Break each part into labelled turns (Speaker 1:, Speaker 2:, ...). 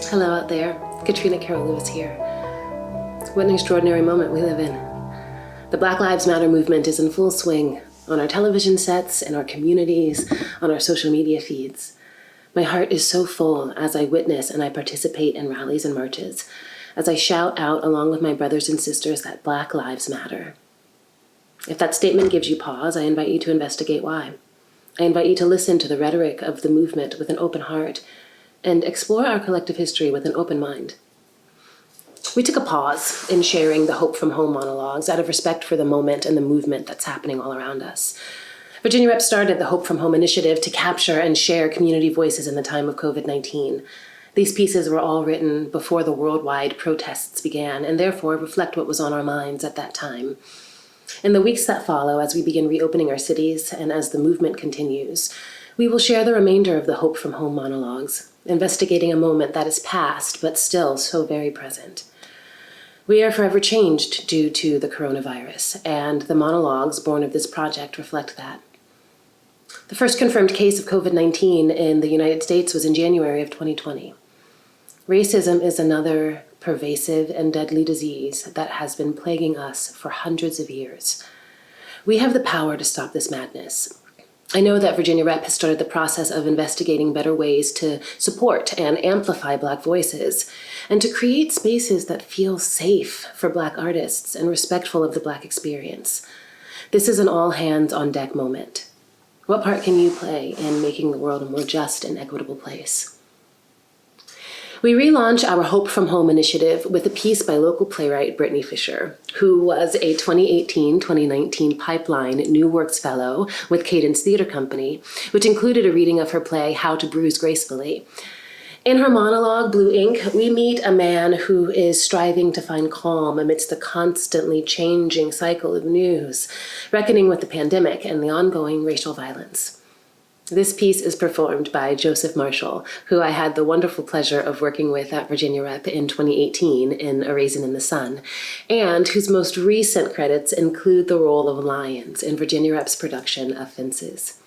Speaker 1: Hello out there, Katrina Carroll Lewis here. What an extraordinary moment we live in. The Black Lives Matter movement is in full swing on our television sets, in our communities, on our social media feeds. My heart is so full as I witness and I participate in rallies and marches, as I shout out along with my brothers and sisters that Black Lives Matter. If that statement gives you pause, I invite you to investigate why. I invite you to listen to the rhetoric of the movement with an open heart and explore our collective history with an open mind. We took a pause in sharing the Hope from Home monologues out of respect for the moment and the movement that's happening all around us. Virginia Rep started the Hope from Home initiative to capture and share community voices in the time of COVID-19. These pieces were all written before the worldwide protests began and therefore reflect what was on our minds at that time. In the weeks that follow, as we begin reopening our cities and as the movement continues, we will share the remainder of the Hope from Home monologues, investigating a moment that is past but still so very present. We are forever changed due to the coronavirus, and the monologues born of this project reflect that. The first confirmed case of COVID-19 in the United States was in January of 2020. Racism is another pervasive and deadly disease that has been plaguing us for hundreds of years. We have the power to stop this madness. I know that Virginia Rep has started the process of investigating better ways to support and amplify Black voices, and to create spaces that feel safe for Black artists and respectful of the Black experience. This is an all-hands-on-deck moment. What part can you play in making the world a more just and equitable place? We relaunch our Hope from Home initiative with a piece by local playwright Brittany Fisher, who was a 2018-2019 Pipeline New Works Fellow with Cadence Theater Company, which included a reading of her play How to Bruise Gracefully. In her monologue, Blue Ink, we meet a man who is striving to find calm amidst the constantly changing cycle of news, reckoning with the pandemic and the ongoing racial violence. This piece is performed by Joseph Marshall, who I had the wonderful pleasure of working with at Virginia Rep in 2018 in A Raisin in the Sun, and whose most recent credits include the role of Lyons in Virginia Rep's production of Fences.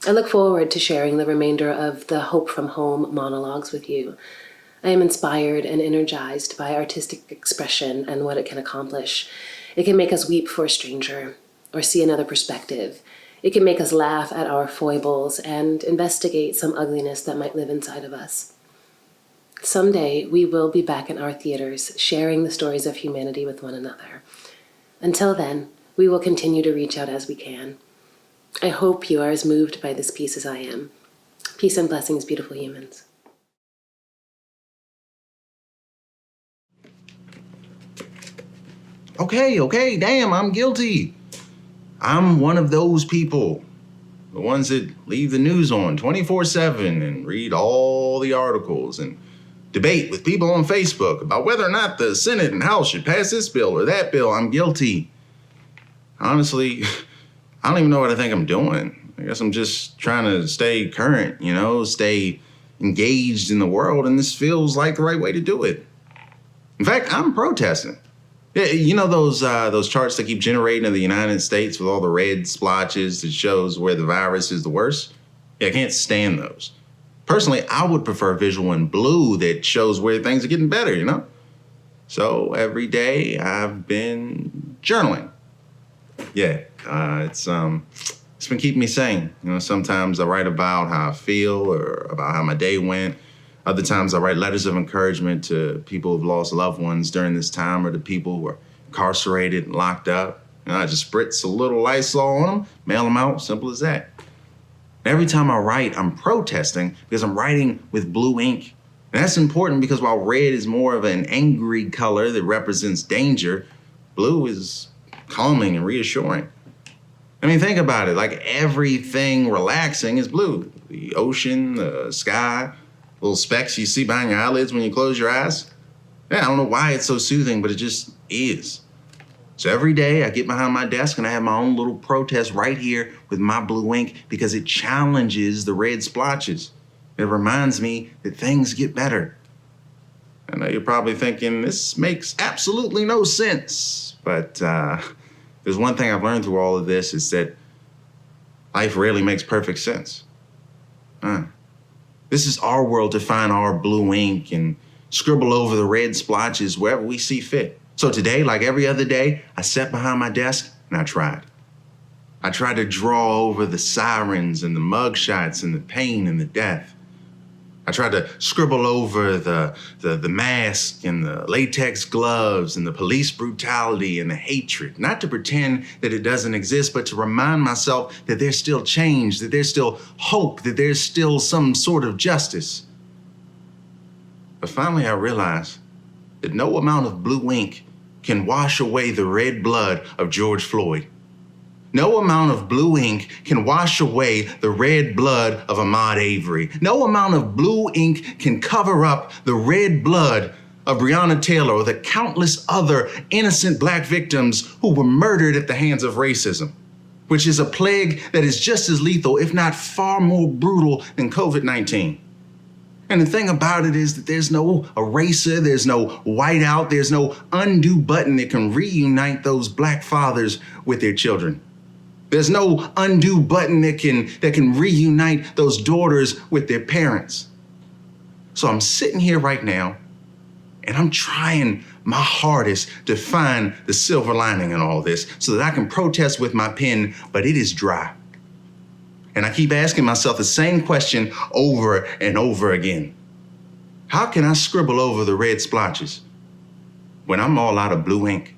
Speaker 1: I look forward to sharing the remainder of the Hope from Home monologues with you. I am inspired and energized by artistic expression and what it can accomplish. It can make us weep for a stranger or see another perspective. It can make us laugh at our foibles and investigate some ugliness that might live inside of us. Someday, we will be back in our theaters, sharing the stories of humanity with one another. Until then, we will continue to reach out as we can. I hope you are as moved by this piece as I am. Peace and blessings, beautiful humans.
Speaker 2: Okay, damn, I'm guilty. I'm one of those people, the ones that leave the news on 24/7 and read all the articles and debate with people on Facebook about whether or not the Senate and House should pass this bill or that bill. I'm guilty. Honestly, I don't even know what I think I'm doing. I guess I'm just trying to stay current, stay engaged in the world, and this feels like the right way to do it. In fact, I'm protesting. Yeah, those charts that keep generating in the United States with all the red splotches that shows where the virus is the worst? Yeah, I can't stand those. Personally, I would prefer visual in blue that shows where things are getting better, So every day I've been journaling. Yeah, it's been keeping me sane. Sometimes I write about how I feel or about how my day went. Other times I write letters of encouragement to people who've lost loved ones during this time or to people who are incarcerated and locked up. I just spritz a little Lysol on them, mail them out, simple as that. Every time I write, I'm protesting because I'm writing with blue ink. And that's important because while red is more of an angry color that represents danger, blue is calming and reassuring. I mean, think about it, like everything relaxing is blue. The ocean, the sky, little specks you see behind your eyelids when you close your eyes. Yeah, I don't know why it's so soothing, but it just is. So every day I get behind my desk and I have my own little protest right here with my blue ink because it challenges the red splotches. It reminds me that things get better. I know you're probably thinking this makes absolutely no sense, but there's one thing I've learned through all of this is that life rarely makes perfect sense. This is our world to find our blue ink and scribble over the red splotches wherever we see fit. So today, like every other day, I sat behind my desk and I tried. I tried to draw over the sirens and the mugshots and the pain and the death. I tried to scribble over the mask and the latex gloves and the police brutality and the hatred, not to pretend that it doesn't exist, but to remind myself that there's still change, that there's still hope, that there's still some sort of justice. But finally I realized that no amount of blue ink can wash away the red blood of George Floyd. No amount of blue ink can wash away the red blood of Ahmaud Avery. No amount of blue ink can cover up the red blood of Breonna Taylor or the countless other innocent Black victims who were murdered at the hands of racism, which is a plague that is just as lethal, if not far more brutal than COVID-19. And the thing about it is that there's no eraser, there's no whiteout, there's no undo button that can reunite those Black fathers with their children. There's no undo button that can reunite those daughters with their parents. So I'm sitting here right now and I'm trying my hardest to find the silver lining in all this so that I can protest with my pen, but it is dry. And I keep asking myself the same question over and over again. How can I scribble over the red splotches when I'm all out of blue ink?